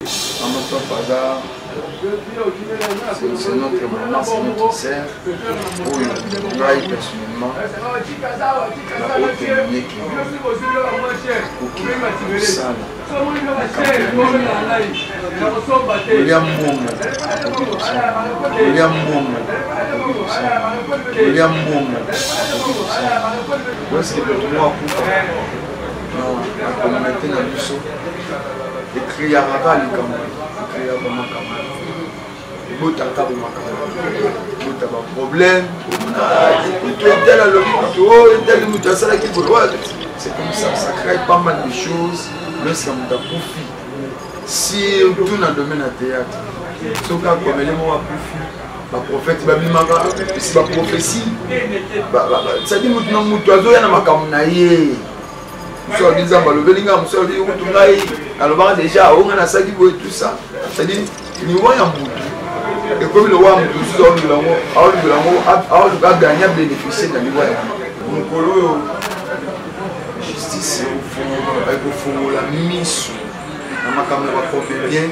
notre bazar, c'est notre maman, c'est notre sœur. Pour moi, personnellement, la haute terminée qui est ça. William Momo, où est-ce que le droit coupe? Non, la communauté n'a plus ça. Écrit à Raval, écrit à Bamakama. Botaka Bamakama. Botaka problème. C'est comme ça, ça crée pas mal de choses. Mais c'est comme ça, si on tourne dans le domaine du théâtre, ce qu'on a comme élément à profit, le prophète, c'est la prophétie. Ça dit que nous sommes tous les gens. Sur les gens, le Belinga, sur les gens, alors déjà, on a ça qui veut tout ça. C'est-à-dire, nous voyons un bout. Et comme le roi a gagné à bénéficier de la justice, il faut la mise. On a quand même pas bien.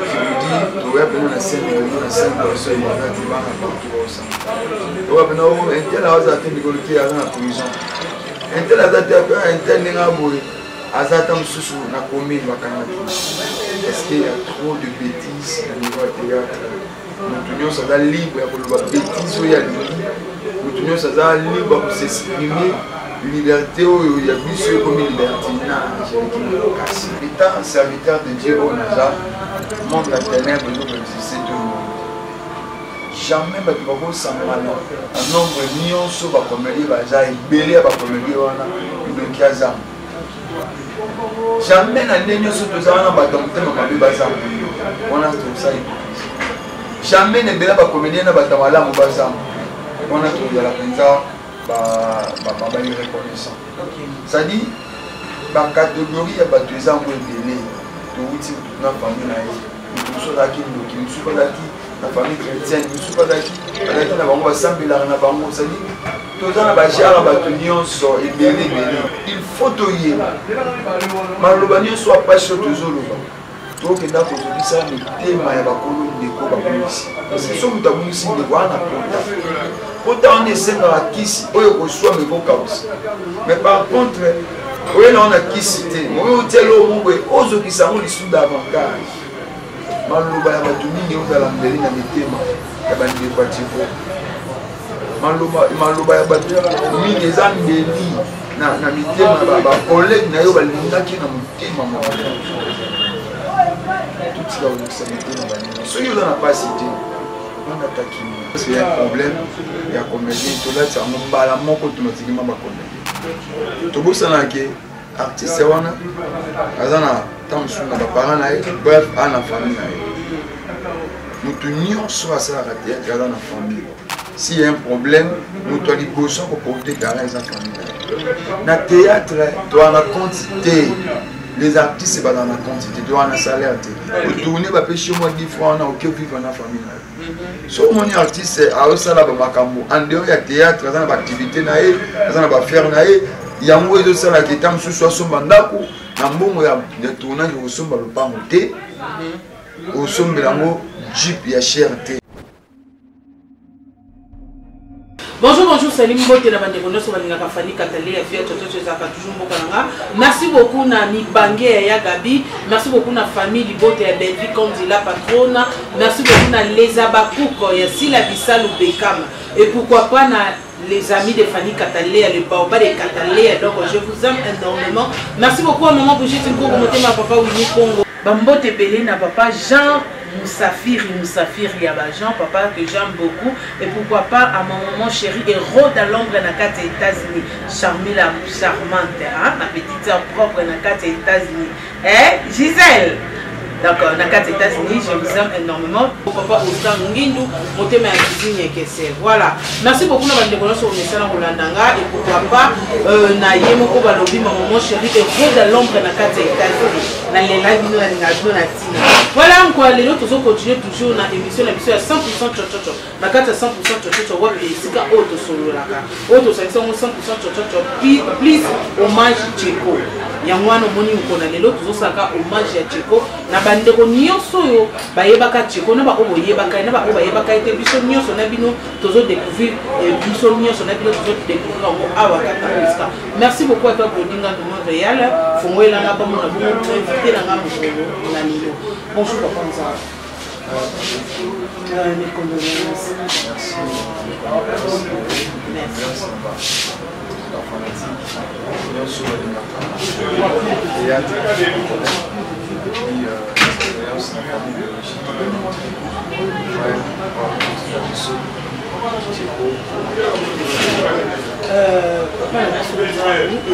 Je vous dis, nous avons la scène, nous avons la scène, nous avons la scène, nous un tel est-ce qu'il y a trop de bêtises au niveau du théâtre? Nous tenons ça libre pour le bêtises, nous tenons ça libre pour s'exprimer, liberté, il y a plus comme libertinage. Étant serviteur de Dieu au Nazar, montre la ténèbre de nous exister tout le monde. Jamais ne va s'embrouiller. Un nombre million sur la comédie, belé à la comédie, jamais na ndenge nyonso tozala na bato motema mabe bazamba wana tosala jamais ne bela bacomédien na bato malamu bazamba wana tozala mpenza bareconnaissant c'est-à-dire bacatégorie ya bato eza ngo ebele touti na famille na ye mosusu azalaki ndoki mosusu azalaki na famille chrétienne mosusu azalaki na bango basambelaka na bango c'est-à-dire toza na bajara bato nyonso ebele il faut toyeba maloba nyonso apasi oyo tozoloba tokenda kozokisa mitema ya bakolo ndeko babungisi parce so moto abungisi ndeko wana pota wana esengaka kisi oyo koswama ekokausa mais par contre oyo na wana kisi te oyo otiela omongwe ozokisa yango lisu davantage maloba ya bato mingi ozala mbeli na mitema ya bandeko ya tivo maloba ya bato mingi eza mbeli na mitema bakolege na yo balingaki na motema tutika ozokisa mitema baninga soki oza na pasi te onataki c'est un problème ya comédien tolati yango mbala moko tonotikima bacomédien tobosanake artiste wana aza na temps mosusu na baparent na ye bref aza na famille na ye moto nyonso asalaka théâtre aza na famille. S'il y a un problème, nous devons aller pour porter garage à famille. Dans le théâtre, tu as la quantité. Les artistes sont dans la quantité, tu as un salaire. Pour tourner, tu peux chez moi 10 fois, on a aucun vivre dans la famille. Si on est artiste, en dehors du théâtre, tu as une activité, tu as une faire, il y a un moyen de ça qui est en sous son mandat. Dans le moment de tournage, au sommet le pas monter, au sommet de la Jeep, il y a cherté. Bonjour, salut, merci beaucoup na Nibange ya Gabi, merci beaucoup na famille Libote ya Belgique comme dit la patronne, merci beaucoup na les Abakouk ya Sila Bissal ou Bekam et pourquoi pas na les amis de Fanny Cataléa, les Baoba de Cataléa, donc je vous aime énormément. Merci beaucoup à maman Brigitte Nko pour monter ma papa Winnie Congo. Bambote Belé na papa Jean Moussafir Yaba Jean, papa que j'aime beaucoup. Et pourquoi pas à mon maman chérie et Rhoda à l'ombre dans 4 États-Unis. Charmila charmante, hein? Ma petite soeur propre dans 4 États-Unis. Eh, Gisèle! D'accord, dans 4 États-Unis, je vous aime énormément. Papa Ostan Ngindou, montez ma cuisine et que c'est. Voilà. Merci beaucoup de vous sur le message en Rolandanga. Et pourquoi pas, na yemoko balobi, ma maman chérie, et Rhoda à l'ombre dans 4 États-Unis. Dans les lives, voilà encore, les autres continuent toujours dans l'émission, l'émission à 100% chochocho. Na 4 100% chochocho, ouais, et c'est qu'à autre solo là. Autre section 100% chochocho, please, hommage Djeko. yango wana omoni mokona lelo tozosaka hommage ya Tcheko na bandeko nyonso oyo bayebaka Tcheko na baoyo boyebaka ye na baoyo bayebaka ete biso nyonso na bino tozodécouvrir biso nyonso na bino tozodécouvrir yango awa kaka esika. Merci beaucoup à toi Brodinga de Montréal fongoelanga bamona bongo invité nanga mokolo na lelo. Bonjour papa Nzala. Mes condoléances.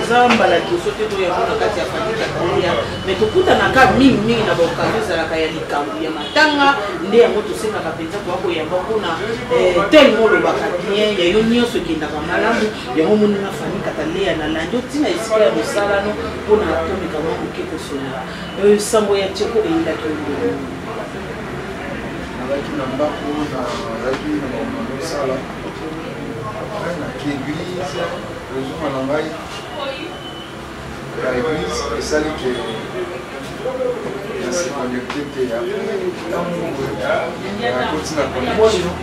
eza mbala kisote to ya mona kati ya famille Katalia mais tokutanaka mingi na baokazio ezalaka ya likambo ya matanga nde yango tosengaka mpenza toako yamba mpona tellement olobaka bien ya yo nyonso ekendaka malamu yango monina famille Katalia na landi otina esika ya mosalano mpona atomeka mwa moke kosolola sango ya Tcheko eyindaki ololo nazalaki na ndako nazalaki na bamama osala naki église ozonga na ngai ya église esali ke nasi connecté te akoti na connexion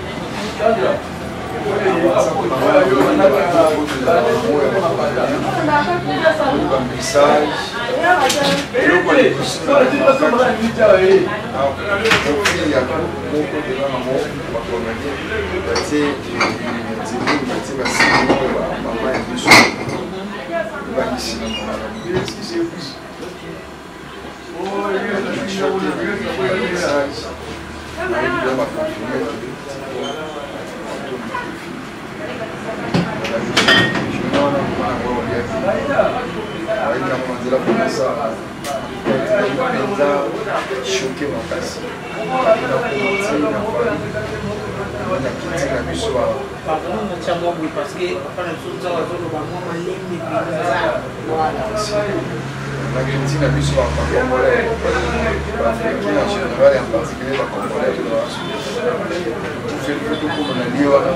bamessage choqué makasi parce que l'Argentine a vu sur un Congolais, l'Afrique en général et en particulier la Congolais de la tout fait le tout comme on a dit, on a un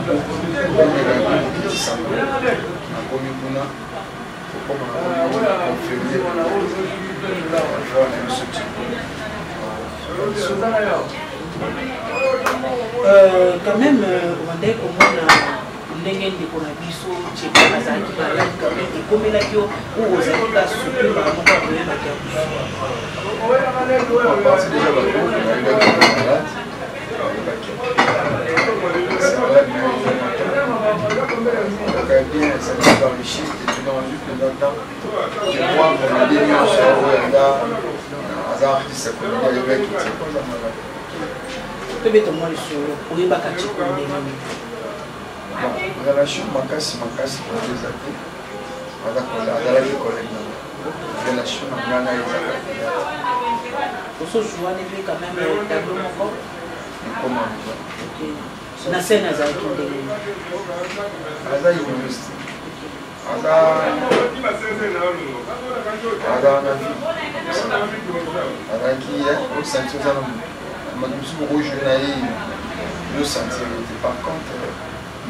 petit sangle, un commun comme on a confirmé, quand même, on est comme ndenge ndeko na biso Tcheko azalaki malade quand même ekomelaki yo oyo ozalaki kasupe bango bakoyebaki tobeto mwa lisolo oyebaka Tcheko ndenge relation makasi pour les amis azalaki collègue relation na ngana ezalaki osojoane mpe quand même tableau moko comment na scène azalaki ndenge aza humoriste aza na vie azalaki osentir oza na mosu bokojue na ye yosentir ete par contre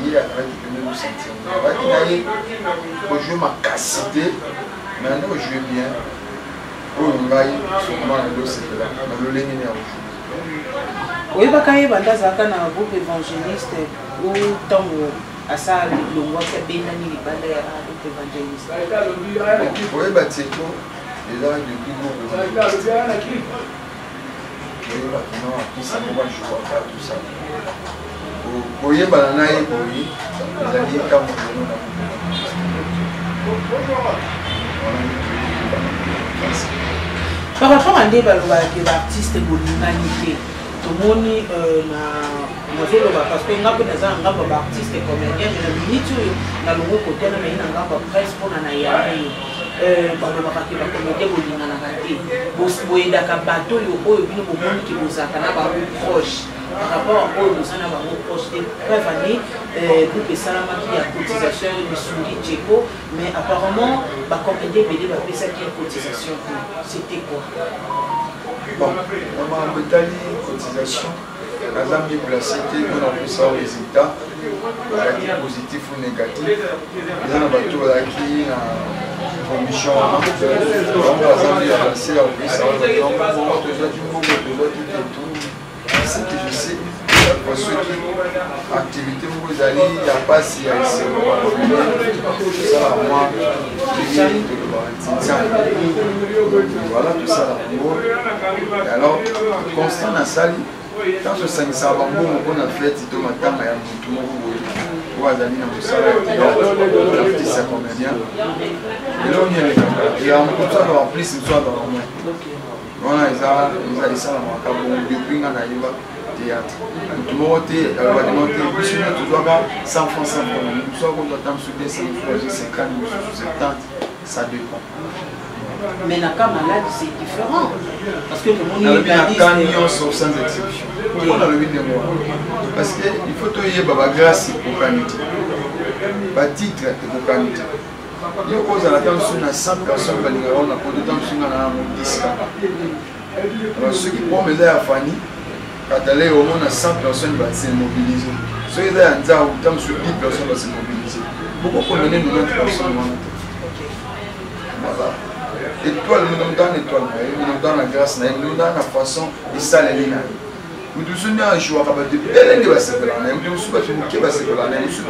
il a récupéré le sentir. Il a joué ma cassité, mais on a joué bien. Pour le bail, sûrement le dos c'est là. Mais le lénin est rouge. Oui, parce qu'il y a un groupe évangéliste où tant à ça le mois qui a bien mis les bandes à groupe évangéliste. Oui, bah c'est tout. Et là, depuis groupe évangéliste. Oui, bah non, tout ça, moi je vois pas tout ça. Koyebana na ye boyi ezali ekambo na par rapport à nde balobaki baartiste bolingani te tomoni nazoloba parce que nga mpe naza na ngambo ya baartiste comédien me na miniti oyo nalongo kotana naye na ngambo ya presse mpona na yango oyo balobaka ke bacomédien bolinganaka te boyedaka bato oyo bino bomoniki bozalaka na bango proche par rapport au besoin d'avoir proche de preuve année groupe Salamaki a cotisation de Souli Tcheko mais apparemment bah comme aider BD va payer ça qui est cotisation c'était quoi bon on m'a embêté cotisation la dame de placé on a fait ça au résultat positif ou négatif ils ont battu là qui commission c'est que je sais pour ceux qui activité vous allez il n'y a pas si ça moi voilà tout ça là alors constant na sali quand je sens ça va bon on a fait tout matin mais tout le monde voit d'aller dans le salon la petite ça comédien et là on y est et en plus ça en plus une soirée dans le monde voilà ils a ça là quand on depuis on a eu théâtre tout le monde était va demander plus tu dois avoir 100 francs 100 francs nous sommes on doit t'en souder 100 francs 50 70 ça dépend. Mais dans le cas malade, c'est différent. Parce que le monde est camion sans exception. On a le 8 de mois. Parce qu'il faut que tu aies la grâce pour caniter. Pas titre pour caniter. Il y a cause à la temps sur 100 personnes qui ont la peau de temps sur 10 cas. Alors ceux qui prennent les à Fanny, quand tu as au moins 100 personnes qui vont se mobiliser. Ceux qui ont sur 10 personnes vont se mobiliser. Pourquoi promener 90 personnes? Voilà. Étoile, nous sommes dans l'étoile, nous sommes dans la grâce, nous sommes dans la façon de saler. Nous sommes dans le choix de faire des choses. Nous sommes dans le choix de faire des choses.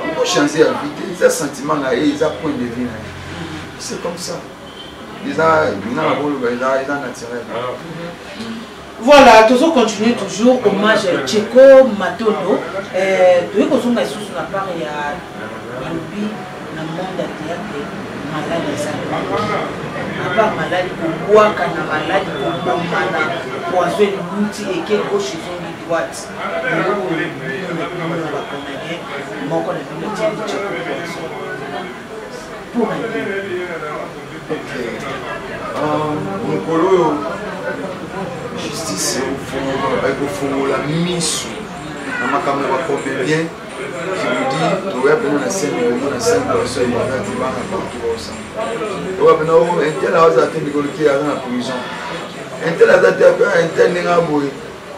Il faut changer la vie. Il y a un sentiment, il y a un point de vue. C'est comme ça. Il y a un naturel. Voilà, nous continuons toujours hommage à Tcheko Matondo. Nous avons une sous la part de Lobi dans le monde de théâtre malade à part malade pour boire, quand malade pour boire, pour jouer le multi et quel gauche ils ont mis droite. Pour un justice au fond la mise na makambo ya combien je vous dis tu vas venir na scène na scène personne qui va te vendre partout ensemble tu vas venir un tel a osé te qui est dans la prison un tel a osé un tel n'a boy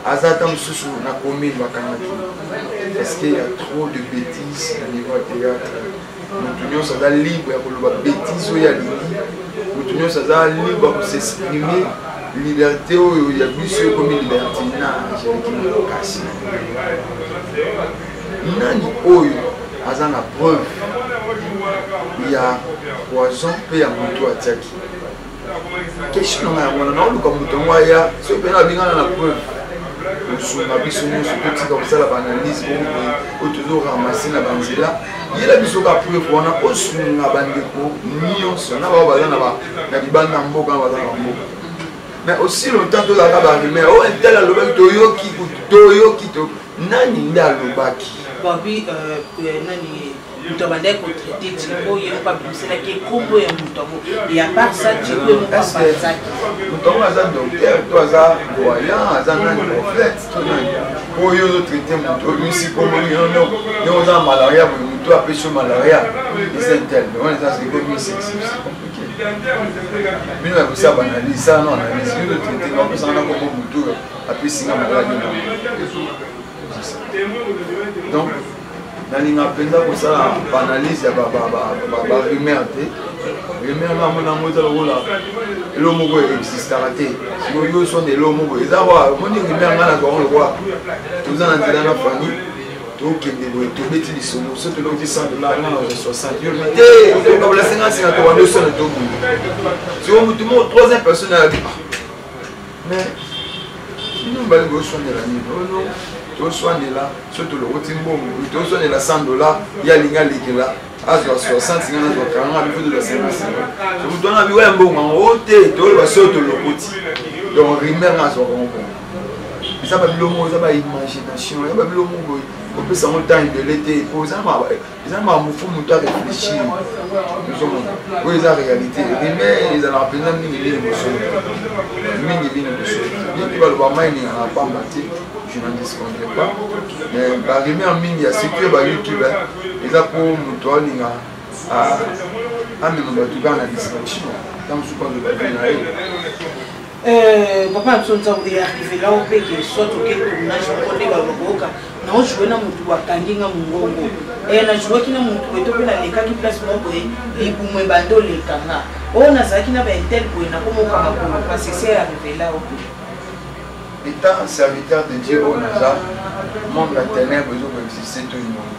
azata msusu na commune bakanaki parce qu'il y a trop de bêtises au niveau théâtre nous tous ça libre ya koloba bêtises ya lingi nous tous ça libre pour s'exprimer liberté il y a plus comme libertinage kasi nani oyo aza na preuve ya poison pe ya moto atiaki question na mwana na oluka moto ngwaya so pe na bingana na preuve osunga biso nyonso totika kosala baanalyse oyo toujours ramase na banzela yela biso ka preuve wana osunga bandeko nyonso na bao baza na libanda mboka na baza na mboka. Mais aussi longtemps que la cabaret, mais oh, un tel alobaki toyoki to nani nde alobaki. Babi nani mutabande ko traité Tcheko yé pas blessé la qui combo ya mutabo et à part ça Tcheko no pas ça. Mutabo aza docteur, to aza voyant, aza nani prophète, to nani. Oh yo zo traité mutabo, misi combo yo za malaria, muto apesho malaria. C'est un tel, on est dans ce que mi c'est compliqué. Mais nous avons ça banalisé, ça non analyse, nous le traité, on peut s'en avoir comme muto après singa malaria. Donc nalinga penza ko ça analyse ya ba rumeur te rumeur na mona moza lola elo moko existera te si yo so de lo moko eza wa moni rumeur ngana ko on quoi tout ça na nzela na famille to kende boy to beti lisomo so to loti $100 na 60 yo te ko la 50 to wando so na to bu si on mutu mo troisième personne mais nous va go so la ni no to soigner là surtout le rotimbo to soigner la $100 ya linga likela azo 60 ngana zo 40 bifu de la 50 je vous donne abiwa mbongo ote to ba soto le koti donc rimer na zo ko ça va bilomo ça va imagination ça va bilomo boy on peut s'en temps de l'été pour ça m'a moufu muto réfléchir nous sommes oui la réalité rimer ils ont appelé mingi émotion il va le voir mais il n'a pas menti je n'en disconviens pas mais la rimer en mingi a sécuré par YouTube ils a pour muto linga à même dans tout cas la distraction dans ce point de vue papa Msonza est arrivé là au pays soit au tournage on connaît na jouer na mutu wa kanginga mungongo na jouer kina mutu beto pe na leka ki place moko libumwe bando lekanga na zaki na ba intel boy na komo kama ko parce que c'est arrivé là au étant serviteur de Dieu au Nazar monde la ténèbre besoin d'exister tout le monde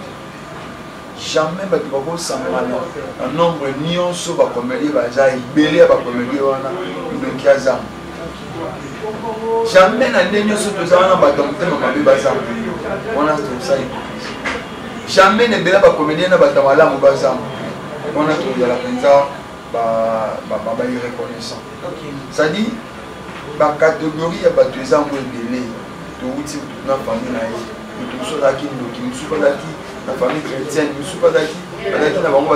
jamais bato bakosangana na nombre nyonso bakomeli baza ebele ya bakomeli wana idoki azamu jamais na nde nyonso toza wana bato ya motema mabe bazamu wana tosala hypocrisie jamais na ebele bakomeli na bato ya malamu bazamu wana tozala mpenza bairreconnaissant c'est-à-dire bacatégorie ya bato eza ngo ebele touti na famille na ye moto mosusu azalaki ndoki mosusu azalaki la famille chrétienne, je ne suis pas d'accord. Peut-être que nous avons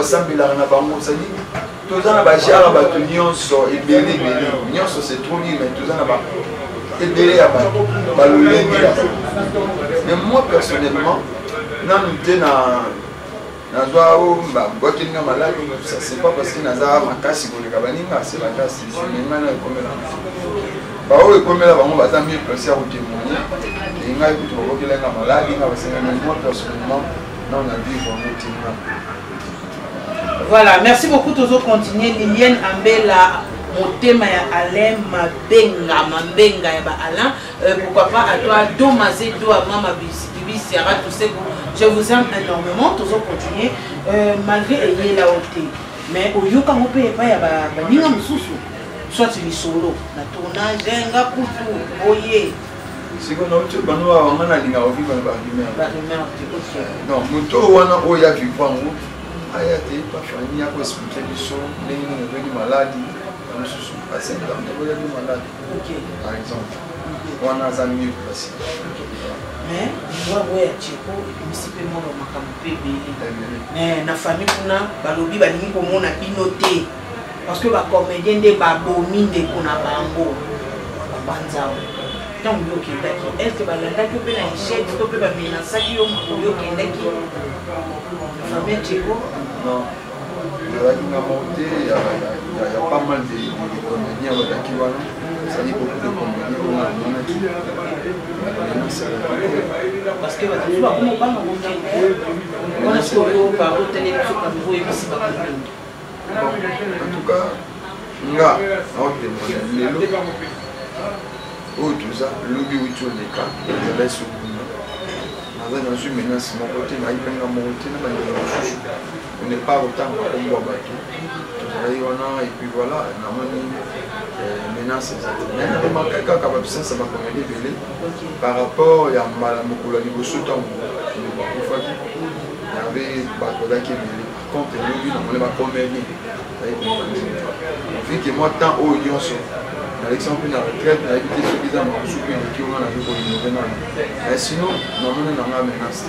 toza na bajara bato nyonso ebele nyonso c'est trop libre mais toza na ba ebele ya bato balolenge ya bato. Mais moi personnellement nanu te na nazwa o bakinga malaki ça c'est pas parce que naza makasi koleka baninga c'est makasi mais na ekomela bao ekomela bango baza mieux placé à témoigner et ngai kutu bakokelenga maladi nga basenga moi personnellement non on a vu vraiment témoin. Voilà, merci beaucoup. Tous continuer. Liliane Ambela, mon thème est Alain Mabenga ya Alain. Pourquoi pas à toi, Domazé, à Mama Bibi, Sierra, tout ça. Je vous aime énormément. Tous continuer. Malgré ayé la haute. Mais au lieu qu'on peut pas y avoir Ninga Moussou, soit tu solo, la tournage, Genga Poutou, Oye. C'est qu'on a eu tout le monde à la ligne à ouvrir dans le rumeur. Non, mon tour, on a eu à vivre. Aya te pas famille a expliquer les choses les maladies nous sommes passés dans des maladies par exemple on a un mieux placé mais moi ouais cheko misipe mona makambo pebele mais na famille kuna balobi balingi komona binoté parce que ba comédien de ba bomi de kuna bango banzao tant yo kindaki est-ce que balandaki pe na échec to pe ba menasaki yo kindaki famille cheko. Non, il y a pas mal de comédiens qui vont, ça dit beaucoup de comédiens parce que on a ce qu'on par télévision comme vous et ici en tout cas, nga tout ça, lobby où tu les cas, il y a sous dans une menace mon côté, on n'est pas autant comme moi et puis voilà, on a menace par rapport à Malamokola Libosotan, il y avait Bakola qui est contre lui, on va comédie. On fait que moi, tant haut, Alexandre na retraite na éviter ceux qui ont souffert qui ont la vie pour mais sinon non on a menace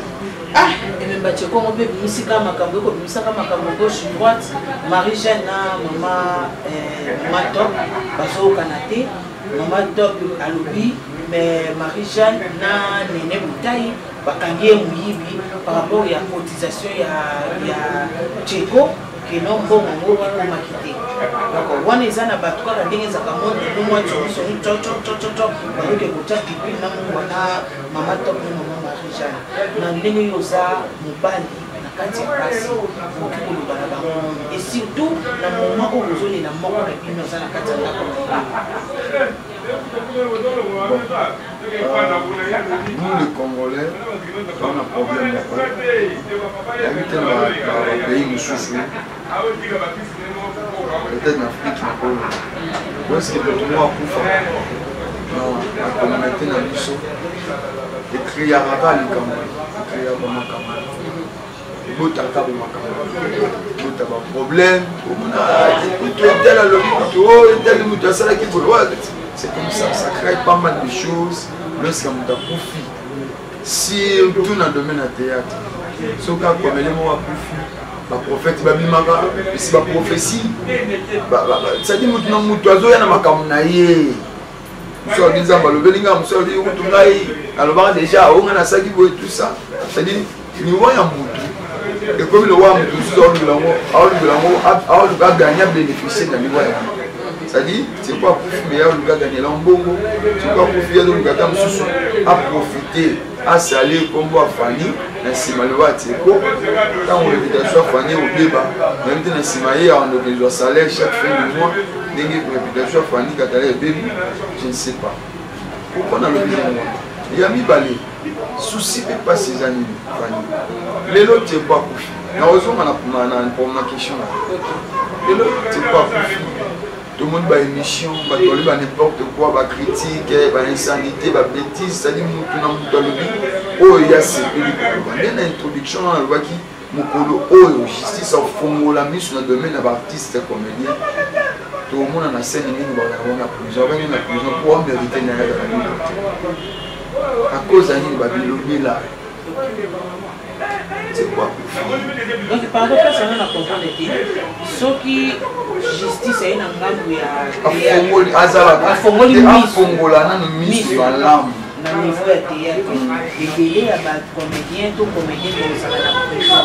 et même battu comme on peut bisika makambo ko bisaka makambo gauche droite Marie-Jeanne na maman top bazo kanate maman top alobi mais Marie-Jeanne na Néné Boutaï bakangie muyibi par rapport à cotisation ya Tcheko que non bon ngo ko makité donc wana ezana bato kaka ndenge ezaka monde no mwa tsoso cho bayoke kota pipi na mwana mama top na mama Marie-Jeanne na ndenge yoza mobali na kati ya basi okikoloba na bango et surtout na moment où vous allez na moko na bino za na kati ya ndako nous les Congolais on a problème habiter dans le pays nous souffrons peut-être en Afrique où est-ce que le droit pour faire non la communauté n'a plus ça écrit à Raval écrit à Bamaka botaka botaka problème c'est comme ça, ça crée pas mal de choses lorsqu'on a profit. Si tout dans le domaine du théâtre, ce cas comme les mots à profit, le prophète c'est la prophétie. Ça dit que nous oiseaux y a ma camonaye. Nous sommes disant le belinga, nous sommes dit que alors déjà on a ça qui veut tout ça. Ça dit nous voyons mutu. Et comme le roi mutu sort de l'amour, on a gagné bénéficier de la c'est-à-dire, c'est quoi pour meilleur le gars gagner l'embongo, c'est quoi pour faire le gars à profiter. asali kombo afani na nsima loba ateko ntango réputation afani obeba nayebi te na nsima ye aondokezwa salaire chaque fin du mois ndenge réputation afani katala ebebi je ne sais pas pourquoi nalobi yango ya mibale souci mpe mpasi eza nini fani lelo teko akufi na ozonga na question na lelo teko akufi tout le monde va émission, va toller n'importe quoi, va critique, va insanité, va bêtise, c'est-à-dire oh il y a c'est une introduction dans le qui mukolo oh justice au fond la mise sur le domaine d'artiste comédien. Tout le monde en scène il va avoir la prison pour mériter la vie. À cause d'année va bilonger là. C'est quoi? Donc par rapport à ça on a compris ce qui justice est un ngambo ya afongoli afongola na mise dans l'âme na niveau ya théâtre ebele ya ba comédien to comédien ko sala na prison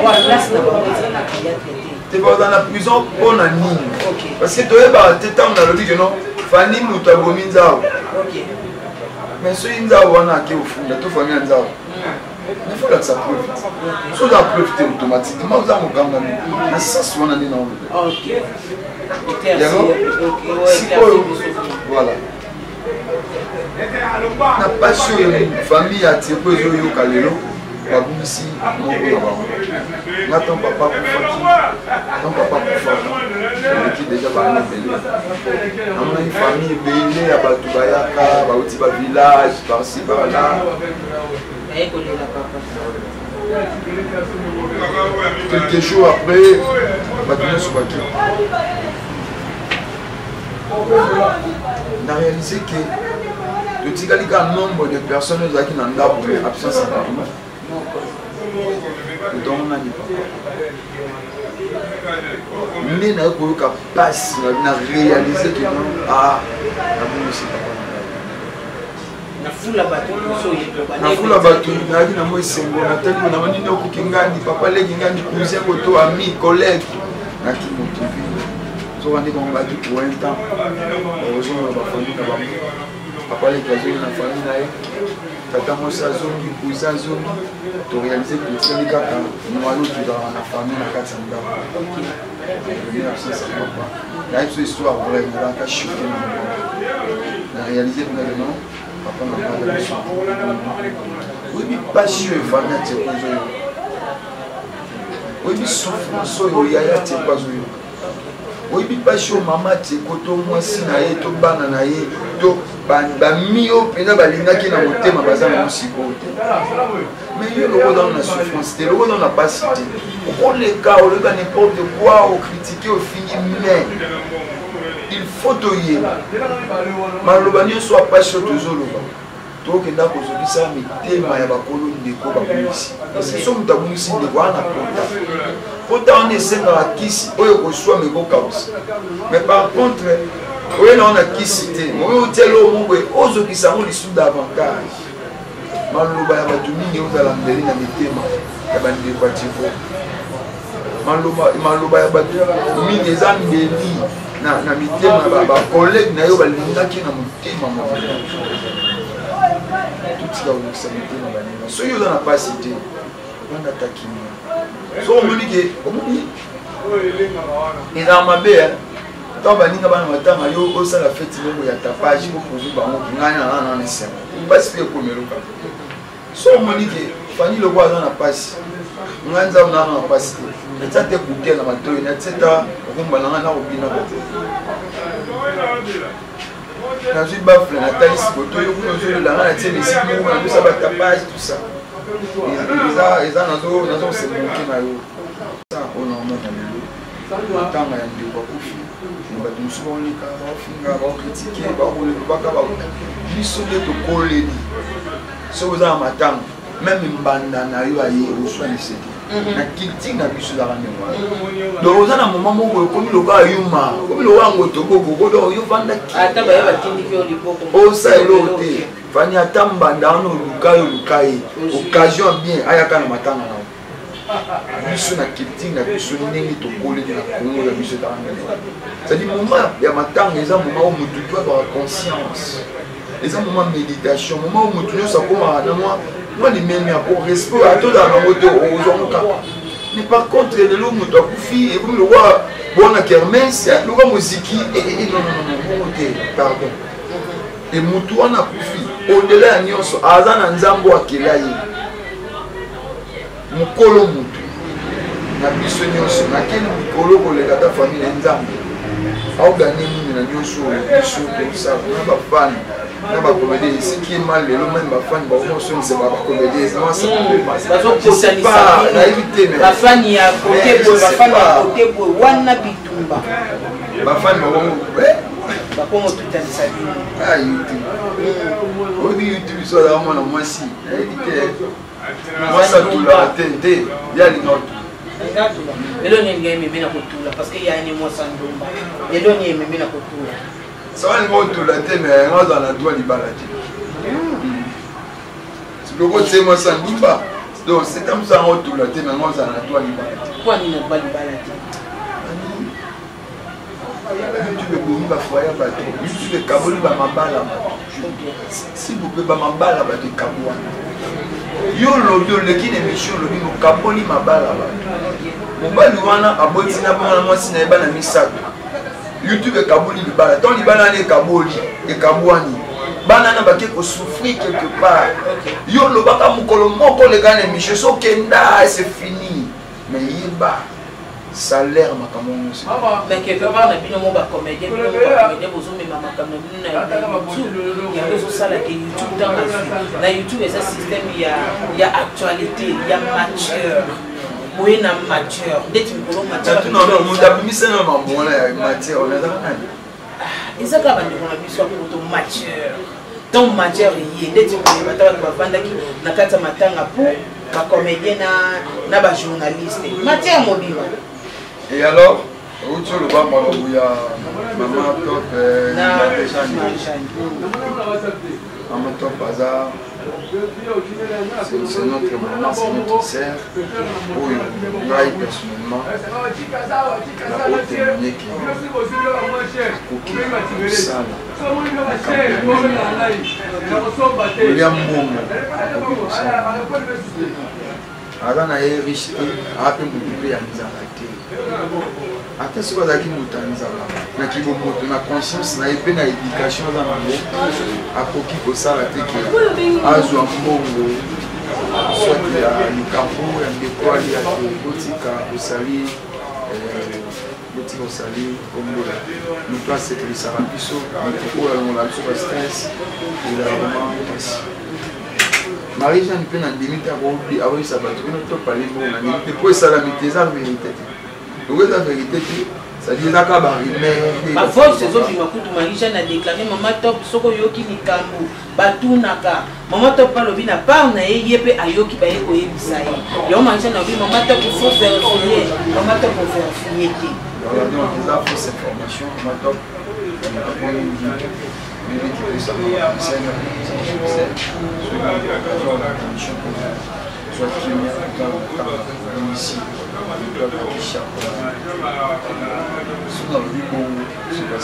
wa place na ba na théâtre te va dans la prison pour na nini parce que toyeba te tant na lobi que non fani mutu abomi nzao mais so nzao wana ke ofunda to famille nzao il faut que ça preuve. Si la preuve est automatiquement, vous avez un grand ami. Mais ça, c'est ce qu'on a dit dans le ok. Voilà. Na passion de famille à Teko Zoyo Kalelo, Baboumissi, non pour ton papa pour Fati, ton papa pour Fati, qui déjà parlé de Bélé. On a une famille Bélé à Batoubayaka, Baoutiba village, par-ci par-là. Quelques jours après, Batouné Soubaki. On a réalisé que le Tigalika nombre de personnes qui n'ont pas pour absence à Paris. Donc on a dit mais on a réalisé que ah, na fula bato na moi sengo na tali na manini okukingani papa leki ngani cousin koto ami collègue na ki motivé so wandi ko ngati pour un temps ozo na ba famille na ba papa leki azongi na famille na ye tata mo sa zongi cousin zongi to réaliser que c'est kaka mwalo tu dans la famille na kati nga na hizo histoire vraie na ka choqué na réaliser vraiment papa na oui mais passion famille te kozo oui mais souffrance yo yaya te kozo oui mais passion maman te koto mwasi na ye to bana na ye to ba mio pena balingaki na motema bazana musiko te mais yo le dans la souffrance te le dans la passion on les cas on le dans n'importe quoi on critiquer au fini mais il faut toyer maloba nyonso apasio tozoloba tokenda kozokisa mitema ya bakolo ndeko bakomisi parce so mutu abongisi ndeko wana pota wana esengaka kisi oyo koswama ekokausa mais par contre oyo na wana kisi te oyo otielo moko ozokisa yango lisu davantage maloba ya bato mingi ozala mbeli na mitema ya bandeko ya tivo maloba ya bato mingi eza mbeli na mitema bakolege na yo balingaki na motema mobile tutika olekisa mitema baninga soki oza na pasi te obanda takimia so omoni ke omoni ezala mabe ntango baninga bana matanga yo osala feti moko ya tapage opozu bango ngani na esengo pasi mpe ekomeluka so omoni ke fani loko aza na pasi ngai nzambe nana na pasi te eza te kuke na matoyi na tieta okombana ngai na kobina kote nazwi bafle natalisi koto yo kuna ozolela ngai natie mesiki moko nazosa batapage tout ça eza nazosemoke na yo ona omona lelo otanga ya ndeko akufi bato mosusu baoleka baofinga baokritike bakolebaka biso nde tokoleli soki oza na matanga meme mbanda na yo aye oswanisete na culture na biso ezaka ndenge wana donc oza na moma moko ekomi lokola yuma okomi lokola yango tokokoko donc yo vandaki osaelo te fani ata mbanda wana oluka ye oluka ye occasion bien ayaka na matanga na biso na culture na biso ndenge tokoleli na kongo na biso ezaka ndenge c'est-à-dire moma ya matanga eza moma oyo motu to abaka conscience c'est un moment de méditation, moment où tu as moi les mêmes pour respect à tout dans le moto aux cas. Mais par contre les lots moto koufi et comme le roi bon à kermesse le roi musique et non pardon et moto on a koufi au-delà de nyonso azana nzambo akelayi mukolo moto na biso nyonso na kene mukolo kolela ta famille nzambo au gagner nini na nyonso biso comme ça na ba fan na ba comédie ce qui est mal le même ba fan ba on se ne ba comédie moi ça peut pas na éviter mais ba fan ya côté pour ba fan ya côté pour wana bitumba ba fan ba ba ko tout à sabi ah YouTube au YouTube ça là moi moi si éviter moi ça tout la tente ya li not lelo ni ngeme na kutula parce que ya ni mo sandumba lelo ni ngeme na kutula ça va nous tout la tête mais on dans la doigt libalati c'est le côté moi sandumba donc c'est comme ça on tout la tête mais on dans la doigt libalati quoi ni na libalati YouTube bomi ba foya ba to YouTube kaboli ba mabala si vous pouvez ba mabala ba de kabwa yo lobi oleki na émission lobi mokaboli mabala mobali wana abotina mpona mwasi na ye bana misato YouTube ekaboli libala ton libala wana ekabwani bana na bake kosouffrir quelque part yo lobaka mokolo moko oleka na émission sokenda c'est fini mais yeba salaire makambo nyonso mais quelque part na bino mo ba comédien bozomema makambo na YouTube yango ezosala ke YouTube dans na YouTube eza système ya actualité ya mature moye na mature ndeti mikolo mature moto abimisa na mambona ya mature onazaka nani ezaka bandeko na biso akoto mature donc mature ye ndeti koyeba ta bato bavandaki na kati ya matanga po bacomédien na bajournaliste mature mobima. Et alors, où tu le vois, où il y a Maman Top, Maman Top Bazar, c'est notre maman, c'est notre sœur. Oui, moi personnellement, la haute témoignée qui est sale. William Momo, alors on a riche, après on a mis en activité. Ata soki azalaki moto ya nzala na kibomoto na conscience na ye mpe na éducation aza nango akoki kosala te ke azwa mbongo soki ya likambo ya ndeko ali ate botika osali kombola moto asekelisaka biso moto oyo alongola biso bastress elarement pasi Marie Jeanne mpe na ndimi te akoyisa bato bino topale mbongo na ndimi te mpo esalami te eza vérité te. Donc la vérité, c'est-à-dire que ma voix c'est autres qui Marie-Jeanne a déclaré maman top soko yoki likambo batunaka maman top pas lobi na pas on a yépe ayoki ba yeko yebisai yo Marie-Jeanne a dit maman top il faut vérifier maman top faut vérifier qui alors donc il a fausse information maman top c'est parce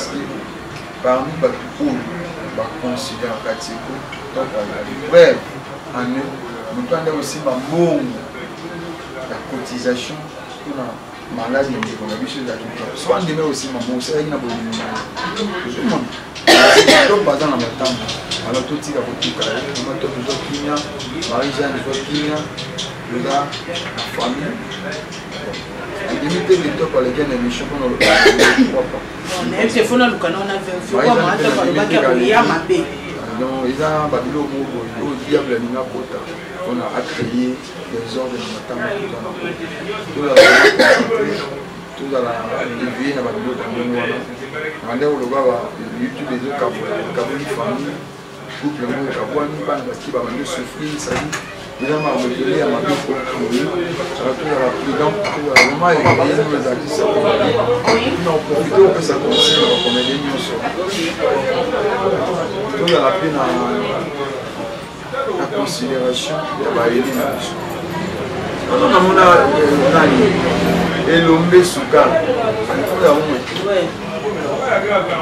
que parmi les gens qui considèrent la bref, nous avons aussi la cotisation pour la maladie de soit on demeure aussi ma bon c'est une bonne donc basé dans la table alors tout tire à côté carré on a tout besoin client Marie-Jeanne besoin client le gars la famille et limiter les top à lesquels les méchants dans le même si on a le canon on a fait comment on a fait ya mabe donc ils ont babilo mobo au diable ninga kota on a créé des ordres de la table tout dans la vie na babilo dans wana ande o loba YouTube les kabuli famille couple mo kabwani bana baki ba bande souffrir ça dit il a marqué à ma vie pour ça tout la prudence tout la maman et les artistes non profiter on peut ça conseiller comme les news tout la peine la considération de la élimination on a mon et l'homme souka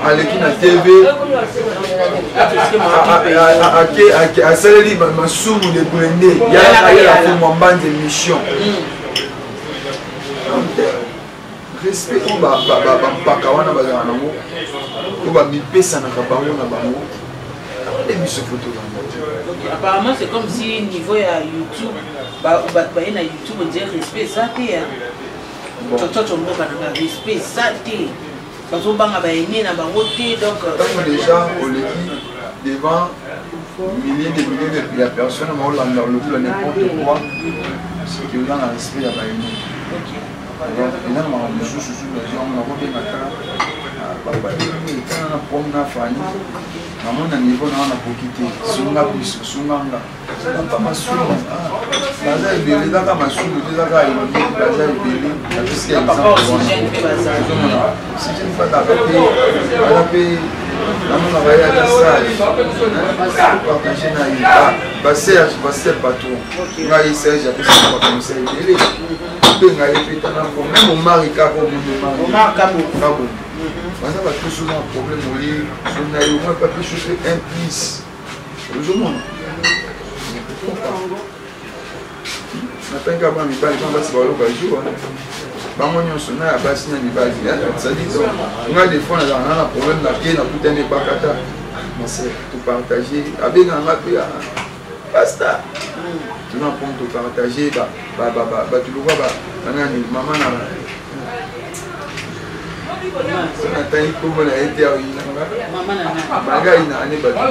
aleki na TV asaleli masumu de blende yala fo mbanje mission respect on ba mpaka wana bazala nango to ba mipesa na kabango na bango et biso photo apparemment c'est comme si niveau ya YouTube ba na YouTube on dirait respect ça té toto mboka na respect ça té bazo banga ba ene na bango té donc déjà oleki devant milliers de personnes mais on l'a le n'importe quoi ce qui est dans le respect ya ba ene ina na makambo mosusu na kobengaka na pomme na fani namona niveau na wana koki te sunga biso sunganga pa masumu baza ebele ezaka masumu te ezaka elongi baza ebele napesi exemple fataka pe baza mpe namona bayaka sale partage na ye baser patron ngai serge apesi bakomisa ebele mpe ngai epetana po même omari kaka omondomari baza bato souvent problème oli sona yo moi pas chauffer un plus ozomona napenga ba mibali kamba si baloba jour bango nyonso na ya basi na mibali c'est-à-dire nga des fois na problème na pied na kutane bakata mais c'est tout partager avec nga pe basta tu n'as pas tout partager tu le vois nani maman na natangi kombo na ye te bagai na ane bato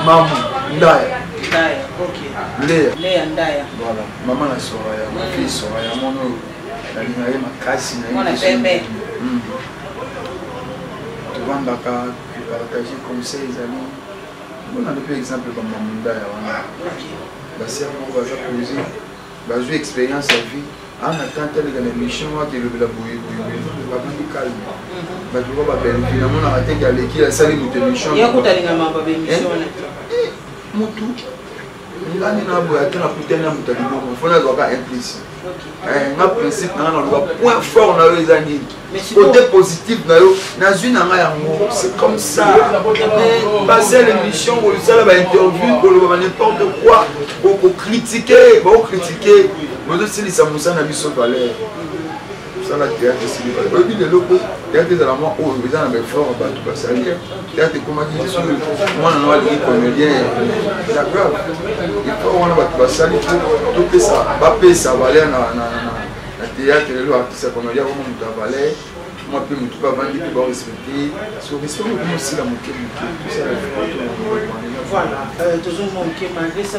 mamu ndaya Ndaya voilà mama na Soraya ma fille Soraya mono nalinga ye makasi na ye tobandaka partager conseil ezali mpona depuis exemple bamamu ndaya wana basere moko baza posé bazwi expérience ya vie en attendant les émissions qui le la bouille pas plus calme mais tu vois belle finalement on a raté qu'elle qui a sali notre émission ya kutalinga mamba be émission mutu ngani na boya tena kutena mutalibo mfona zoka implicite nga principe na na point fort na yo ezani côté positif na yo na zuna nga yango c'est comme ça passer l'émission ou ça ba interview ou n'importe quoi pour critiquer mais aussi ça musa na biso valeur ça la théâtre c'est le but de l'eau théâtre de la mort au besoin de fort ba tout ça théâtre comme dit sur moi on a dit comédien d'accord il faut on va passer tout ça ba payer sa valeur na théâtre le artiste comédien comme on doit valeur moi puis tout pas vendre tout pas respecter sur respect comme aussi la moquette tout ça voilà toujours manquer malgré ça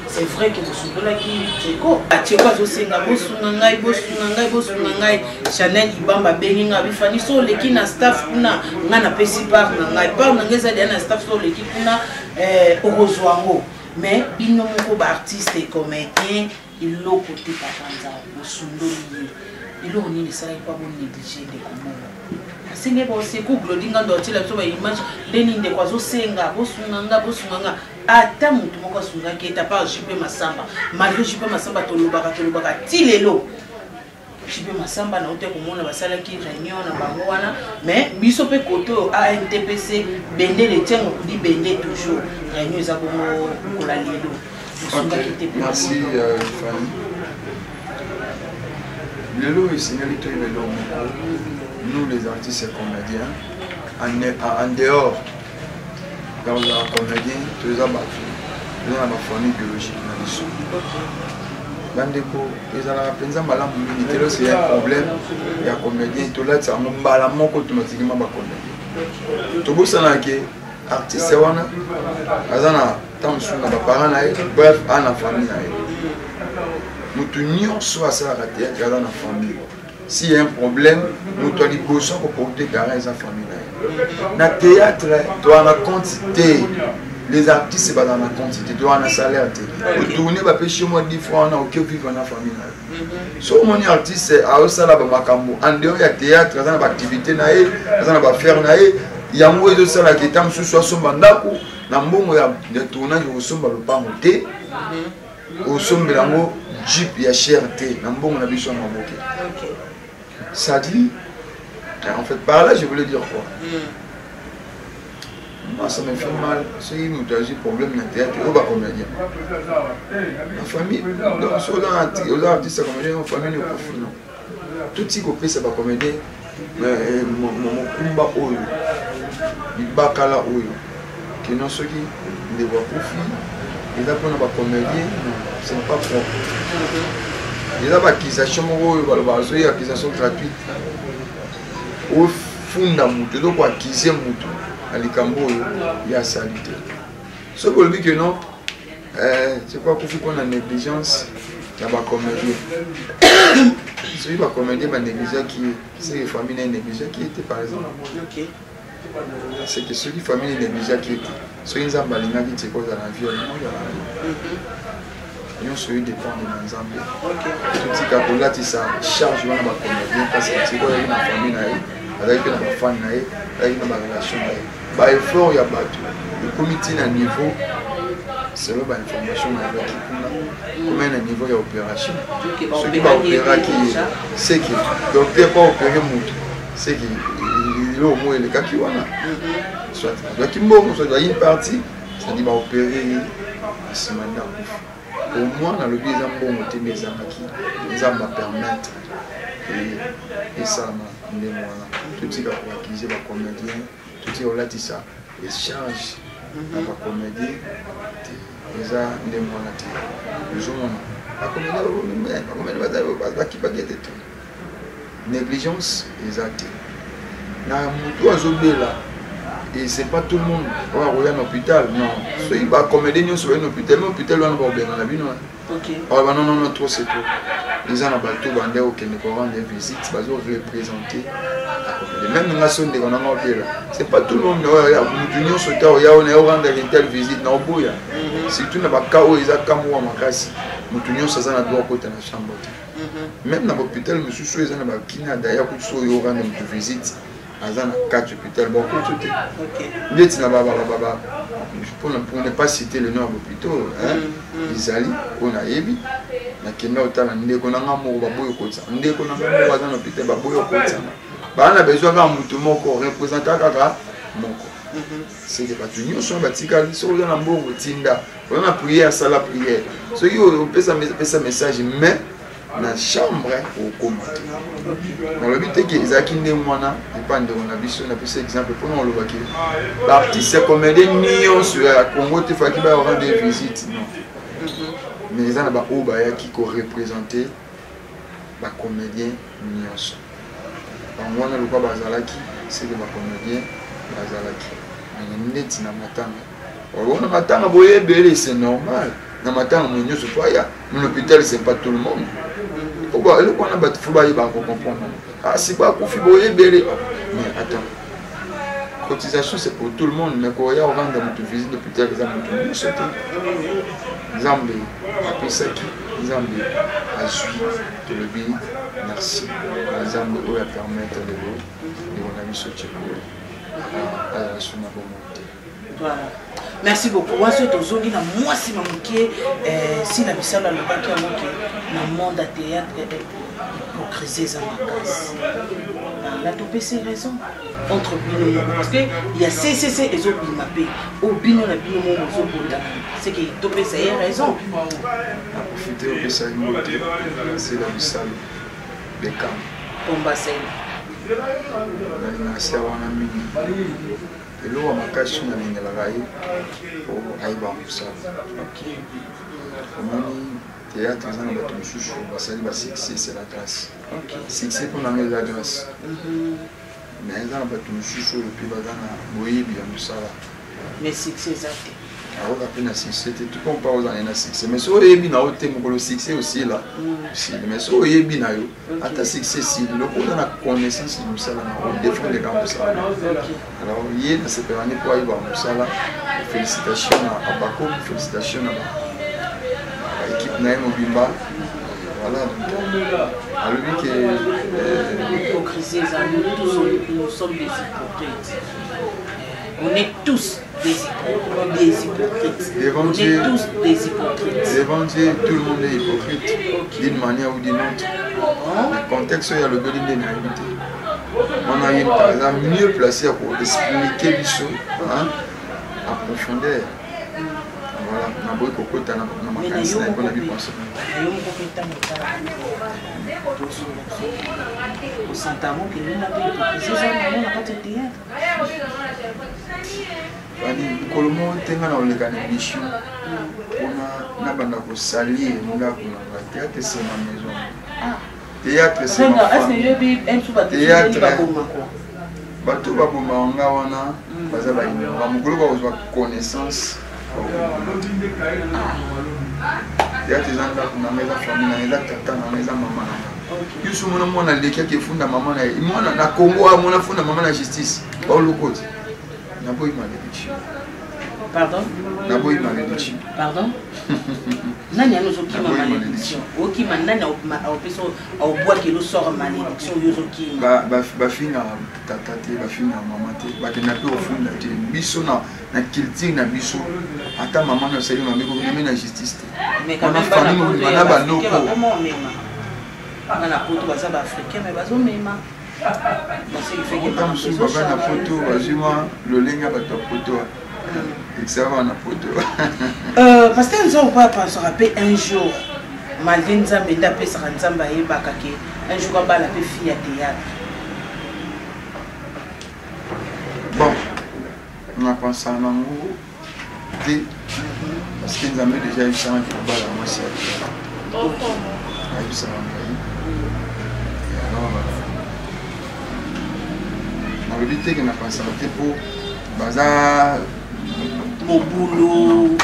c'est vrai que tout ce là qui teko atiko azosenga bosunga ngai Chanel ibamba benginga bifani so leki na staff kuna ngana pesi par ngai par ngeza dia na staff so leki kuna orozwango mais bino moko ba artiste et comédien il lo côté papanza bosundoli il lo ni ça pas bon négliger de comment asinge ba seku glodinga ndotila so ba image deni nde kwazo senga bosunga ata mutu moko sunga keta pa jipe masamba malgré jipe masamba tolobaka tilelo jipe masamba na ote komona basala ki réunion na bango wana mais biso pe koto ANTPC bende le tiengo kudi bende toujours réunion za bongo kola lelo sunga kete merci Fanny lelo isingalito lelo nous les artistes et comédiens en dehors dans la comédien tous les abattus nous avons une famille biologique dans les sous bandeko ezala penza malamu mingi telo c'est un problème ya comédien tolati yango mbala moko automatiquement ba comédien tobosana ke artiste wana azana tamsu na ba parents na ye bref ana famille na ye mutu nyonso asalaka théâtre aza na famille s'il y a un problème nous doit liboso pour porter carré sa famille na théâtre doit la quantité les artistes pas dans la quantité doit un salaire te tourner ba pêcher moi 10 fois on a aucun vivre na famille na so mon artiste a osala ba makambo en dehors ya théâtre dans ba activité na ye dans ba faire na ye yango ezo sala ki tam so somba ndako na mbongo ya tournage au somba le pas monter au somba lango jeep ya cherté na mbongo na biso na moke ça dit En fait, par là, je voulais dire quoi? Moi, ça me fait mal. Si nous avons un problème dans le théâtre, on va comédien. La famille, si on a un artiste comédien, la famille n'est pas finie. Tout ce qu'on fait, c'est pas comédien. Mon combat, il bakala oyo. Qui non ceux qui ne voient pas filles, ils apprennent pas comédien, c'est pas propre. Ils ont accusation, accusation gratuite. Au fond d'un mouton, donc accuser un mouton. Alikambo, il y a salité. Ce qu'on dit que non, c'est quoi qu'on a négligence, il y a des comédiens. Celui qui a comédien, il y a des négligents qui, c'est les familles négligents qui étaient par exemple. C'est que ceux qui familles négligents qui étaient, ceux qui ont baligné qui étaient dans la vie, ils ont celui dépend de l'ensemble. Tout ce qui a là, ça charge dans la comédien parce que c'est quoi la famille, avec la femme, avec la relation. Bah, effort, il y a battu. Le comité à niveau, c'est l'information combien de niveau il y a opération. Ce qui va opérer, c'est que le docteur pas opérer mouton. C'est qu'il est au moins le cas qui voilà. Soit une partie, ça dit va opérer la semaine d'après. Au moins, dans le biais d'un bon côté, mes amis qui va permettre et ça m'a dit tout ce qui va acquérir les comédiens. Tout ce qui est ça, les charges dans la comédie, les gens ne m'ont pas dit. Les gens n'ont pas dit. Négligence, les actes. Dans le monde, et c'est pas tout le monde qui va aller à l'hôpital. Non. Ceux qui vont comédie, ils sont à l'hôpital, mais l'hôpital, ils vont bien dans la vie. Non, trop, c'est trop. Les gens ont tout vendé au Kenya pour rendre des visites, ils vont représenter. Même dans la zone de l'hôpital, c'est pas tout le monde qui va rendre une visite dans le boya. Si tu n'as pas de cas où ils ont un cas, nous sommes à droit côté de la chambre. Même dans l'hôpital, nous sommes à d'ailleurs, nous rendre une visite. Dans hôpital, beaucoup de choses. Pour ne pas citer le nom de l'hôpital, ils allaient, on a ébi. On a besoin d'un mouton qui représente c'est que nous sommes dans le monde, on a prié à ça la prière. Ceux qui ont fait ce message, mais dans la chambre, au commentaire. Dans le but que les acquis de moi, on a vu cet exemple pour nous le voir. L'artiste c'est comme des millions sur la Congo, il faut qu'il va rendre des visites. Mais les gens qui représenté les comédiens millions. On a le quoi Bazalaki, c'est des comédiens Bazalaki. On est net dans Matanga. On a Matanga, c'est normal. Dans Matanga, on se voit. L'hôpital, c'est pas tout le monde. Il faut comprendre. Ah, c'est pas pour faire mais attends. Cotisation, c'est pour tout le monde. Mais quand il y a une visite d'hôpital, les gens sauter. Zambé, après ça, Zambé, Azui, Tolobi, merci. Zambé, où elle permet de on a mis ce type à la somme voilà. Merci beaucoup. Moi, c'est aux zones, moi, si si la mission dans le bac, dans le monde à théâtre, hypocrisie, ça m'agace. La topé, c'est raison. Entre Bino, parce qu'il y a CCC et autres Bimapé. Au Bino, la Bino, c'est qu'il topé, ça y est raison. À profiter au Bessa, c'est la mission Beckham. Combat, c'est. C'est un ami. Et là, on a caché dans les rails pour aller voir ça. Le théâtre, c'est la grâce. C'est pour la grâce. Mais ils ont battu le chouchou et puis ils ont dit mais succès, c'est alors la c'était tout comme pas aux années na succès mais so yebi na ote mokolo succès aussi là aussi mais so yebi na yo ata succès si le ko na connaissance de ça là on défend les gars ça alors hier na cette année pour y voir ça là félicitations à Bako félicitations à l'équipe Naïm Obimba voilà alors lui que hypocrisie nous sommes des hypocrites on est tous des hypocrites. Devant on Dieu, est tous des hypocrites. Devant Dieu, tout le monde est hypocrite, d'une manière ou d'une autre. Le contexte, il y a le bénin de naïveté. on a mieux placé pour expliquer les choses à profondeur. Voilà, on a beaucoup de côté dans ma cancer, on a vu penser. Kolomo tenga na oleka na bichu pona na banda ko salir ndako na théâtre c'est ma maison. Théâtre c'est ma famille. Théâtre bato ba bomba nga wana baza ba ino ba mukolo ba ozwa connaissance. Théâtre zanga kuna meza famille na eza tata na eza mama na. Yusu mona mona leki ke funda mama na mona na Congo mona funda mama na justice. Ba lokoti. Naboyi malédiction. Pardon? Naboyi malédiction. Pardon? Nani anozoki ma malédiction? Oki manani au bois qui nous sort malédiction yozoki. Ba fina tata te, ba fina mama te, ba kena pe ofunda te. Biso na culture na biso. Ata mama na sali na meko na na justice te. Mais quand même na ba loko. Comment mema? Bana poto baza ba africain mais bazo mema. Parce que nous avons pas se rappeler un jour, malgré nous avons appelé ça un jour on va la fille à théâtre. Bon, on a pensé à un amour parce que nous avons déjà eu ça qui va la moitié. On a eu ça on dit que n'a pas santé pour bazar mon boulot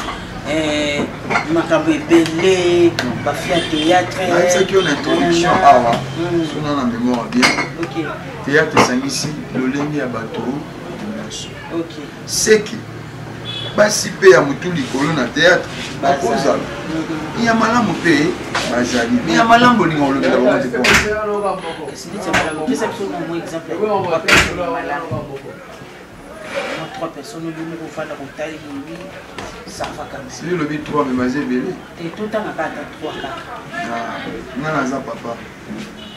makambo belé ba fia théâtre c'est qui une introduction awa sur na mémoire bien. OK. Théâtre sangisi lolenge ya bato OK. C'est qui basi pe ya mutu likolo na théâtre bakoza il y a malamu pe bazali il y a malamu lingo lo de la bonne quoi. C'est malamu c'est absolument mon exemple. Trois personnes nous nous faire la montagne ça va comme ça. Si le but 3 mais mazé belé. Et tout temps à 3 4. Ah, na papa.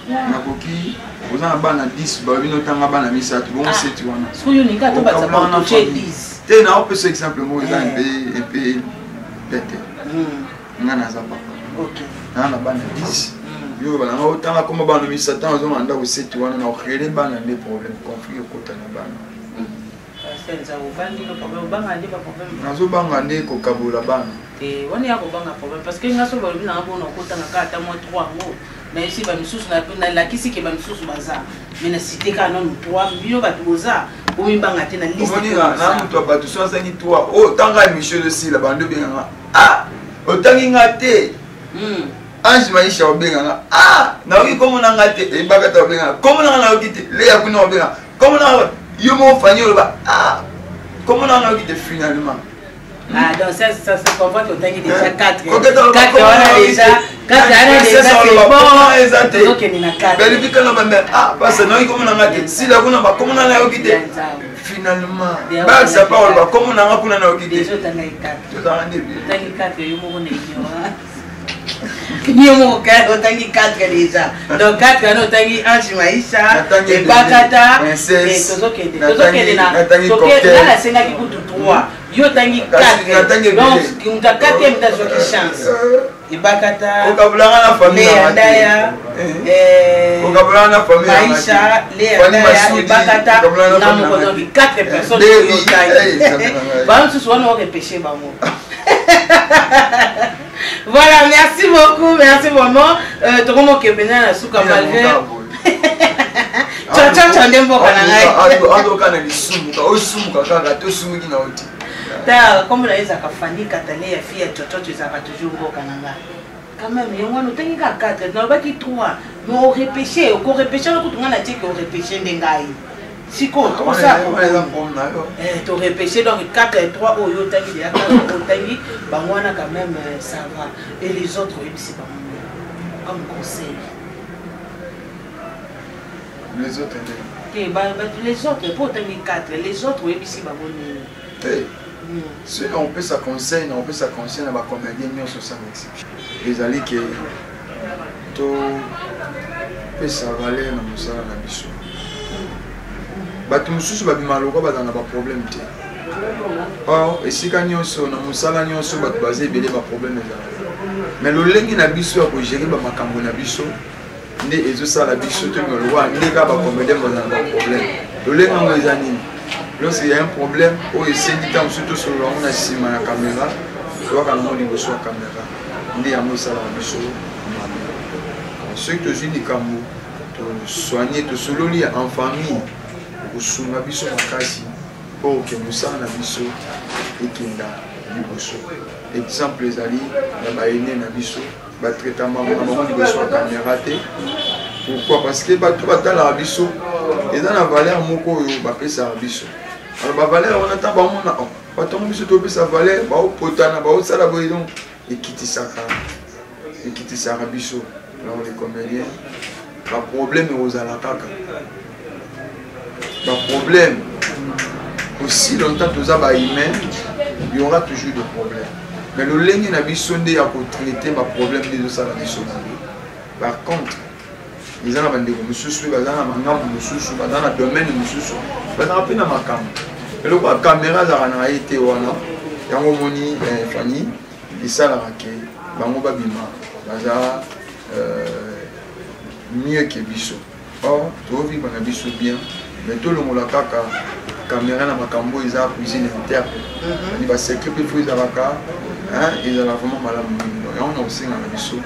Na koki, vous en bana 10, ba bino tanga bana misa tout bon c'est tu wana. Ce que yo ninga to ba za ba 10. Te na opé ce exemple mo za et puis bête. Na za papa. OK. Na bana 10. Yo bana ngo tanga comme bana misa tant zo anda ko c'est tu wana na créer bana des problèmes conflit au côté na bana. Nazobanga nde kokabola bana wana ya kobanga problème parce que ngaso balobi na bona okotanga kata mo 3 ngo na esi ba misusu na lakisi ke ba misusu baza mais na cité ka non 3 bino ba toza o mimbanga te na liste na mutu abatu so sangi 3 o tanga Michel aussi la bando benga ah otangi ngate Ange Maisha obenga ah na oki komo na ngate e bakata obenga komo na okite le ya kuna obenga komo na yo mon fanyo ba ah comment on a quitté finalement ah donc ça se comprend que tu as déjà 4 4 déjà 4 déjà c'est bon exactement donc il y a 4 vérifie que non mais ah parce que non comment on a quitté si là kuna ba comment on a quitté finalement ba ça parle ba comment on a kuna na quitté déjà tu as 4 tu as 4 yo mo na Ni mo ka otangi 4 déjà. Donc 4 kana otangi Ange Maisha et Bakata et tozokende na la senga ki kutu 3. Yo tangi 4. Donc unga 4e mtazoki chance. Et Bakata okabulanga na famille Ndaya okabulanga na famille Maisha Ndaya et Bakata na mo donc 4 personnes yo tangi. Ba on se soit on repêcher ba mo. Voilà, merci beaucoup, merci vraiment. Tu comprends que maintenant la souka malgré. Tu ndem boka na ngai. Ando kana lisumuka, osumuka kaka to sumuki na oti. Ta comme la isa ka fani katale ya fille toto tu zaka toujours boka na ngai. Quand même, il y a un autre qui a 4, non pas qui 3. Mais on repêché, on repêché, on a dit qu'on repêché n'engai. Si compte, on ça. Tu repêché donc 4 et 3 au Yotangi, il y a 4 au Yotangi, bah moi quand même ça va. Et les autres, oui, c'est pas comme conseil. Les autres, les autres, pour Yotangi 4, les autres, oui, c'est pas bon. Si on peut ça conseil, on peut ça conseil, on va comédien sur ça exception. Les alliés qui tout peut ça valer dans ça la mission. bato mosusu babima loko bazala na baproblème te. Or esika nyonso na mosala nyonso bato baza ebele baproblème ezala, mais lolenge na biso ya kogere bamakambo na biso nde ezosala biso to lolwa nde kaka bacomédien bazala na baproblème. Lolenge yango eza nini? Lorsqu'il y a un problème oyo esengi ntango mosusu tosolola yango na nsima ya caméra toyaka nango liboso ya caméra nde yango esalaka biso mabe. Soki tozwi likambo tosoigne tosololi en famille kosunga biso makasi mpo ke mosala na biso ekenda liboso. Exemple ezali na baene na biso batraitama na bango liboso ya caméra te. Pourquoi? Parce que bato batalaka biso eza na valeur moko oyo bapesaka biso. Alors bavaleur wana ntango bamona batongo biso topesa valeur baopotana baosala boye donc ekitisaka biso. Alors les comédiens baproblème ekozala kaka baproblème aussi longtemps toza bahumain il y aura toujours des problèmes, mais lolenge na biso nde ya kotraite baproblème nde ezosala biso mabe. Par contre eza na bandeko mosusu baza na mangambo mosusu baza na domaine mosusu bazala mpe na makambo eloko ya caméra azalaka na ye te wana yango moni fani esalaka ke bango babima baza mieux que biso. Or tovivre na biso bien, mais tolongola kaka caméra na makambo eza cuisine interne ni basecret mpe fo ezalaka ezala vraiment malamu mingi. Donc yango na kosenga na biso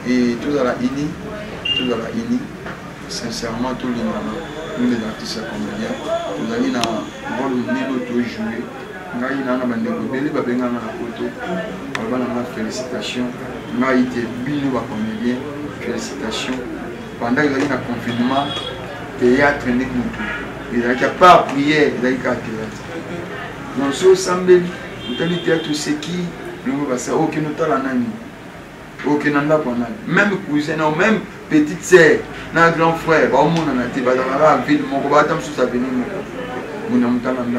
et tozala ini sincèrement tolingana nous les artistes comédiens tozali na rôle monene tojouer ngai na bandeko ebele babenganga na poto baloba nanga félicitation ngai te bino bacomédien félicitation. Pendant que vous avez un confinement, théâtre n'est pas tout. Il n'y a pas de prière, il n'y a pas de théâtre. Donc, si vous avez le théâtre, c'est qui? Nous va dire, ok, nous avons un ami. Ok, nous avons un ami. Même cousin, même petite sœur, notre grand frère, on a été dans la ville, on va attendre sur sa venue. Nous avons un ami.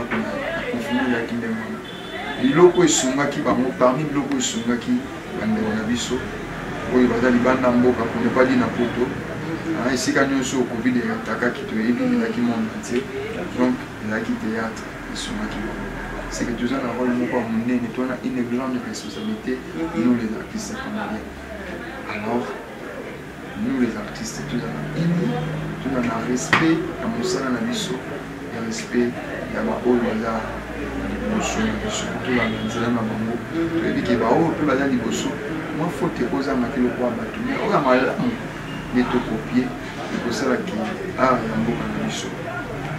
Confinement, il y a qui est le loko esunga qui va parmi le loko esunga qui va nous abisso. Oui, il va aller dans mboka pour ne pas dire n'importe où. Ici, quand nous sommes au Covid, il y a un qui est venu, il y a qui monde entier. Donc, il y a qui théâtre, ils sont là qui vont. C'est que tous un rôle mot comme nous, on a une grande responsabilité, nous les artistes comédiens. Alors, nous les artistes, tous on a respect, à mon salon à biso, il y a respect, il y a ma haut, il y a surtout la manzana na bango. Tu dis que bah oh, peut baza liboso. Moi faut te poser ma kilo kwa batu. Mais on a mal de te copier, de poser la qui ah yango na biso.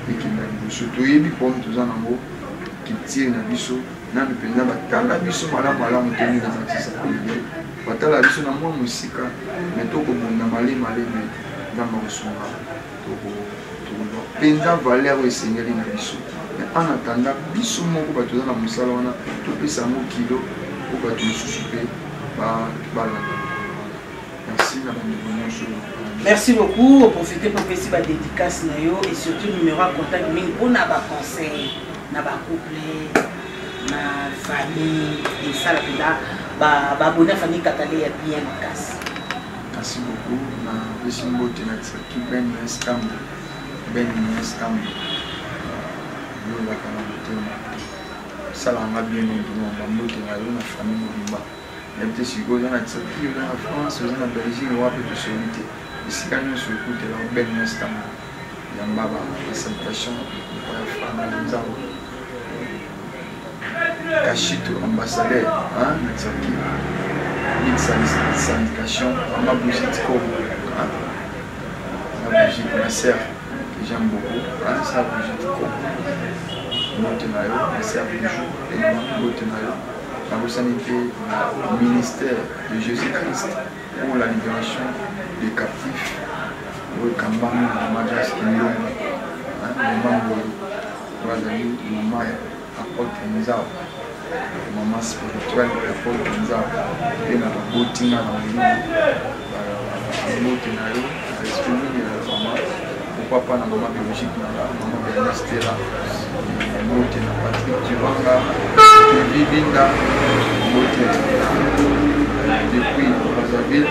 Et qui na biso. Tu yebi comme tous en ango qui tire na biso. Na mpenza batala biso malamu tenu les artistes comédiens. Batala biso na mwa musika, mais to ko bunda malé mais dans ma songa. To penza valeur esengeli na biso. En attendant, biso moko bato za na musala wana topesa mo kilo po bato mosusu pe balanda. Merci na bonne. Merci beaucoup. Profitez pour faire des dédicaces et surtout numéro à contact pour na ba conseil, na ba couple, na famille et ça la peda ba bonne famille katale ya bien makasi. Merci beaucoup. Na besimbo tenatsa ki ben scam. La ça l'a bien dans la famille. Il y a des choses qui sont en France, en Belgique, on va tout soliter. Ici, quand nous sommes écoutés, on a un instant. Il y a une salutation pour la femme. Cachito, ambassadeur, une syndication, on a bougé de corps. On a bougé de ma sœur, que j'aime beaucoup. Ça a bougé de corps. C'est un jour et le ministère de Jésus-Christ pour la libération des captifs. Le Kambam, le Madras, le maman apporte Nzao, maman spirituelle apporte Nzao, et la botina dans le pourquoi pas la maman biologique, la maman biologique. Moté na Patrick Tuvanga, Vivinda, Moté depuis Brazzaville,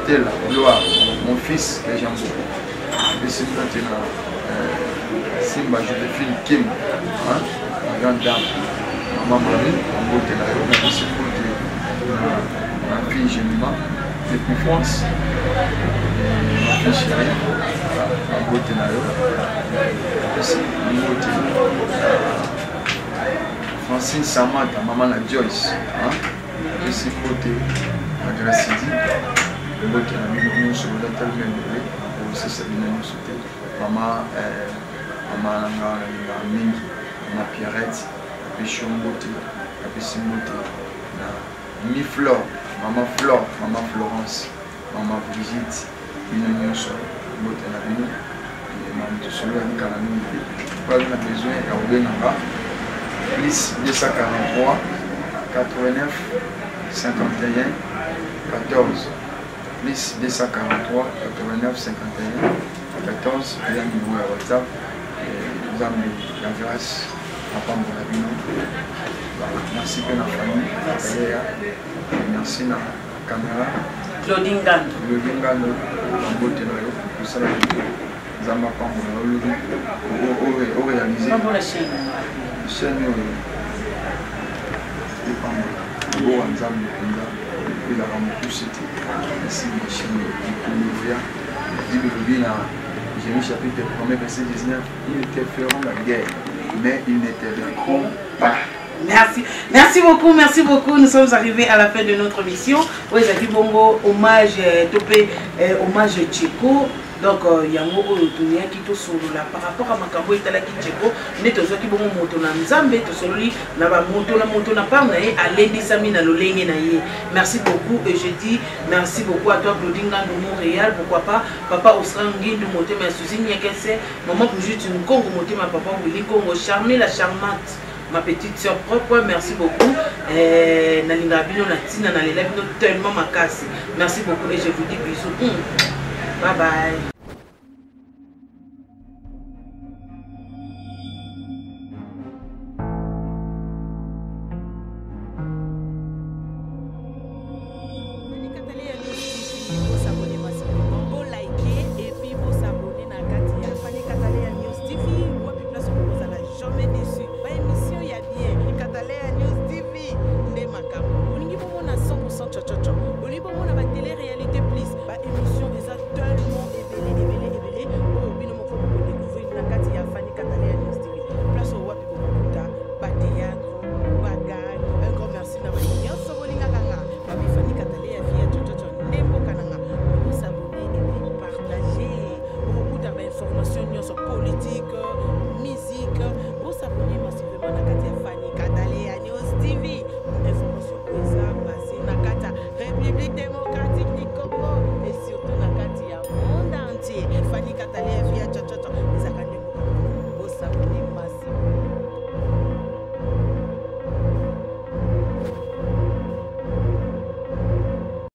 tel Gloire, mon fils que j'aime beaucoup. Et c'est maintenant Simba Joséphine Kim, ma grande dame, maman Marie, en beauté là, on a aussi côté ma fille Gemima, depuis France, ma fille chérie, en beauté là, aussi en beauté. Francine Samata, maman la Joyce, aussi côté ma Gracidi, en beauté là, nous sommes dans tel même bébé, aussi Sabine nous sauter. Maman Nanga Mingi, Maman Pierrette, Péchon Beauté, Péchon Beauté, Mi Flore, Maman Flore, Maman Florence, Maman Brigitte, Minonion Sol, Beauté la Bino, et Maman Tousolo, Nika la Mini, pas de besoin, et Aubé Nanga, plus 243, 89, 51, 14, plus 243, 89, 51, 14, il y a un numéro à WhatsApp, nous avons la grâce à Pambolabino. Merci pour la famille, merci pour la caméra. Claudine Gando. Claudine Gando, en beauté, pour ça, nous avons Pambolabino, réalisé. Comment la chaîne? La chaîne, c'est Pambolabino, beau ensemble, et la remboursée, merci, la chaîne, Jérémie chapitre 1er verset 19, ils te feront la guerre, mais ils ne te vaincront pas. Merci beaucoup. Nous sommes arrivés à la fin de notre mission. Oui, Zaki Bongo, hommage topé, hommage Tcheko. Donc, il y a un mot qui est solo là par rapport à Makambo et Talaki Tcheko. Nous sommes qui bongo moto na Nzambe, to solo li na ba moto na pa na ye alendi sami na lolenge na ye. Merci beaucoup et je dis merci beaucoup à toi Claudine Gando Montréal. Pourquoi pas Papa Osrangi du moté mais Suzine Nyakese, maman pour juste une Congo moté ma papa Willy Congo charmé la charmante. Ma petite soeur propre, merci beaucoup. Nalinga Bino Natina, Nalela Bino tellement ma casse. Merci beaucoup et je vous dis bisous. Bye bye.